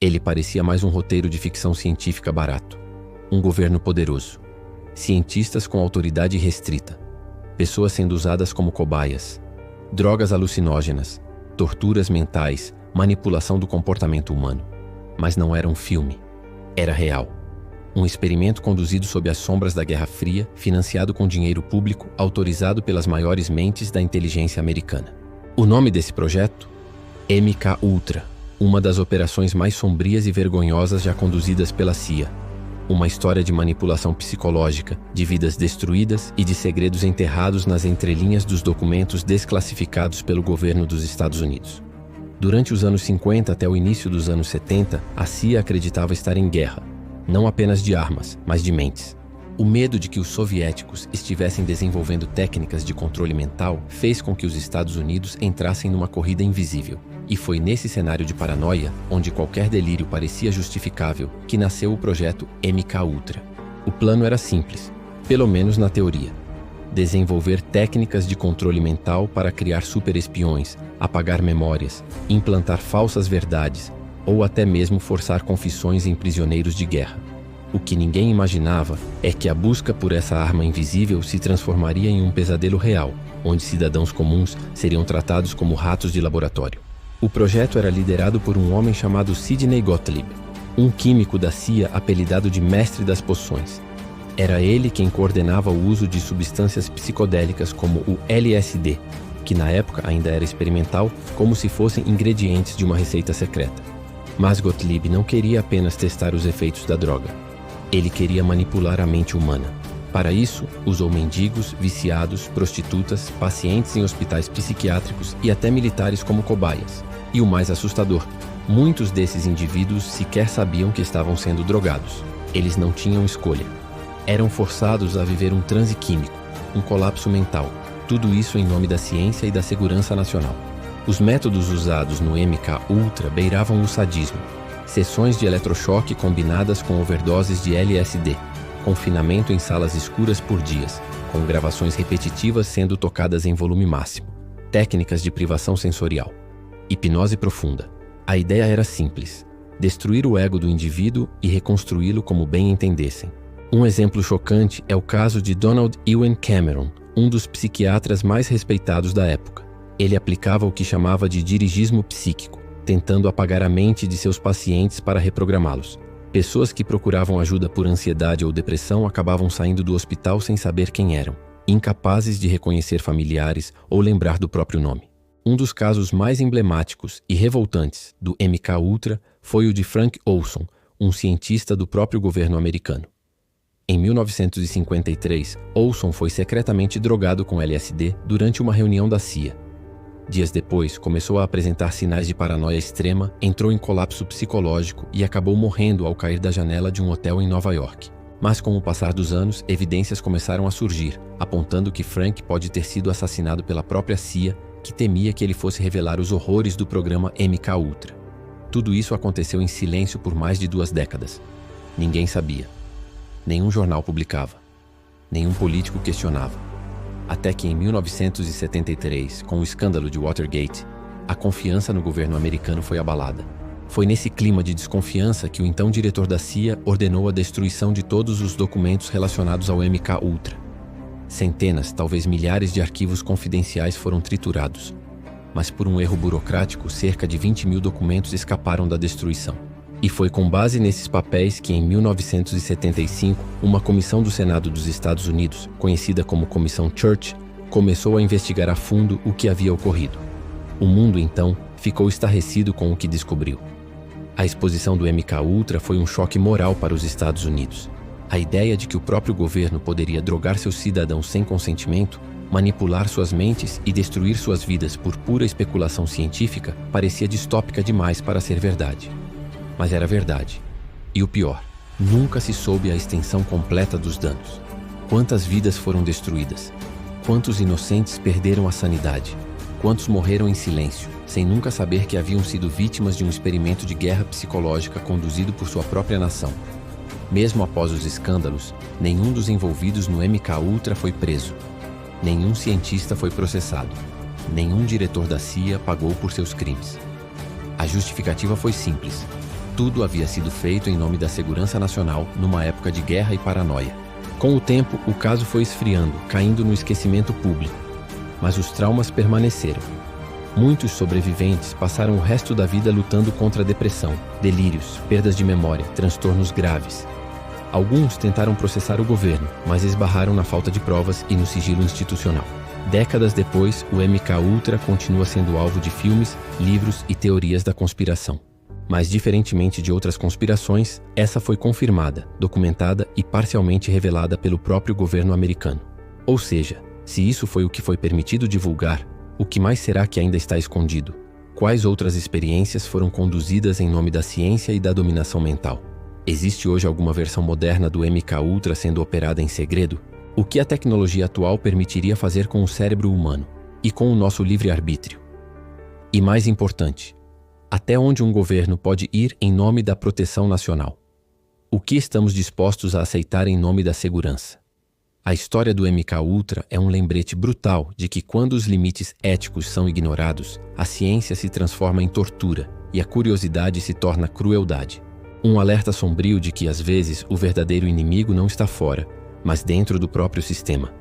Ele parecia mais um roteiro de ficção científica barato. Um governo poderoso. Cientistas com autoridade restrita. Pessoas sendo usadas como cobaias. Drogas alucinógenas. Torturas mentais. Manipulação do comportamento humano. Mas não era um filme. Era real. Um experimento conduzido sob as sombras da Guerra Fria, financiado com dinheiro público, autorizado pelas maiores mentes da inteligência americana. O nome desse projeto? MKUltra, uma das operações mais sombrias e vergonhosas já conduzidas pela CIA. Uma história de manipulação psicológica, de vidas destruídas e de segredos enterrados nas entrelinhas dos documentos desclassificados pelo governo dos Estados Unidos. Durante os anos 50 até o início dos anos 70, a CIA acreditava estar em guerra, não apenas de armas, mas de mentes. O medo de que os soviéticos estivessem desenvolvendo técnicas de controle mental fez com que os Estados Unidos entrassem numa corrida invisível. E foi nesse cenário de paranoia, onde qualquer delírio parecia justificável, que nasceu o projeto MKUltra. O plano era simples, pelo menos na teoria. Desenvolver técnicas de controle mental para criar superespiões, apagar memórias, implantar falsas verdades, ou até mesmo forçar confissões em prisioneiros de guerra. O que ninguém imaginava é que a busca por essa arma invisível se transformaria em um pesadelo real, onde cidadãos comuns seriam tratados como ratos de laboratório. O projeto era liderado por um homem chamado Sidney Gottlieb, um químico da CIA apelidado de Mestre das Poções. Era ele quem coordenava o uso de substâncias psicodélicas como o LSD, que na época ainda era experimental, como se fossem ingredientes de uma receita secreta. Mas Gottlieb não queria apenas testar os efeitos da droga. Ele queria manipular a mente humana. Para isso, usou mendigos, viciados, prostitutas, pacientes em hospitais psiquiátricos e até militares como cobaias. E o mais assustador, muitos desses indivíduos sequer sabiam que estavam sendo drogados. Eles não tinham escolha. Eram forçados a viver um transe químico, um colapso mental. Tudo isso em nome da ciência e da segurança nacional. Os métodos usados no MKUltra beiravam o sadismo. Sessões de eletrochoque combinadas com overdoses de LSD, confinamento em salas escuras por dias, com gravações repetitivas sendo tocadas em volume máximo, técnicas de privação sensorial, hipnose profunda. A ideia era simples: destruir o ego do indivíduo e reconstruí-lo como bem entendessem. Um exemplo chocante é o caso de Donald Ewen Cameron, um dos psiquiatras mais respeitados da época. Ele aplicava o que chamava de dirigismo psíquico, tentando apagar a mente de seus pacientes para reprogramá-los. Pessoas que procuravam ajuda por ansiedade ou depressão acabavam saindo do hospital sem saber quem eram, incapazes de reconhecer familiares ou lembrar do próprio nome. Um dos casos mais emblemáticos e revoltantes do MKUltra foi o de Frank Olson, um cientista do próprio governo americano. Em 1953, Olson foi secretamente drogado com LSD durante uma reunião da CIA. Dias depois, começou a apresentar sinais de paranoia extrema, entrou em colapso psicológico e acabou morrendo ao cair da janela de um hotel em Nova York. Mas com o passar dos anos, evidências começaram a surgir, apontando que Frank pode ter sido assassinado pela própria CIA, que temia que ele fosse revelar os horrores do programa MKUltra. Tudo isso aconteceu em silêncio por mais de 2 décadas. Ninguém sabia. Nenhum jornal publicava. Nenhum político questionava. Até que em 1973, com o escândalo de Watergate, a confiança no governo americano foi abalada. Foi nesse clima de desconfiança que o então diretor da CIA ordenou a destruição de todos os documentos relacionados ao MKUltra. Centenas, talvez milhares de arquivos confidenciais foram triturados. Mas por um erro burocrático, cerca de 20.000 documentos escaparam da destruição. E foi com base nesses papéis que, em 1975, uma comissão do Senado dos Estados Unidos, conhecida como Comissão Church, começou a investigar a fundo o que havia ocorrido. O mundo, então, ficou estarrecido com o que descobriu. A exposição do MKUltra foi um choque moral para os Estados Unidos. A ideia de que o próprio governo poderia drogar seus cidadãos sem consentimento, manipular suas mentes e destruir suas vidas por pura especulação científica parecia distópica demais para ser verdade. Mas era verdade. E o pior, nunca se soube a extensão completa dos danos. Quantas vidas foram destruídas? Quantos inocentes perderam a sanidade? Quantos morreram em silêncio, sem nunca saber que haviam sido vítimas de um experimento de guerra psicológica conduzido por sua própria nação? Mesmo após os escândalos, nenhum dos envolvidos no MKUltra foi preso. Nenhum cientista foi processado. Nenhum diretor da CIA pagou por seus crimes. A justificativa foi simples. Tudo havia sido feito em nome da segurança nacional numa época de guerra e paranoia. Com o tempo, o caso foi esfriando, caindo no esquecimento público. Mas os traumas permaneceram. Muitos sobreviventes passaram o resto da vida lutando contra a depressão, delírios, perdas de memória, transtornos graves. Alguns tentaram processar o governo, mas esbarraram na falta de provas e no sigilo institucional. Décadas depois, o MKUltra continua sendo alvo de filmes, livros e teorias da conspiração. Mas, diferentemente de outras conspirações, essa foi confirmada, documentada e parcialmente revelada pelo próprio governo americano. Ou seja, se isso foi o que foi permitido divulgar, o que mais será que ainda está escondido? Quais outras experiências foram conduzidas em nome da ciência e da dominação mental? Existe hoje alguma versão moderna do MKUltra sendo operada em segredo? O que a tecnologia atual permitiria fazer com o cérebro humano e com o nosso livre-arbítrio? E mais importante, até onde um governo pode ir em nome da proteção nacional? O que estamos dispostos a aceitar em nome da segurança? A história do MKUltra é um lembrete brutal de que quando os limites éticos são ignorados, a ciência se transforma em tortura e a curiosidade se torna crueldade. Um alerta sombrio de que, às vezes, o verdadeiro inimigo não está fora, mas dentro do próprio sistema.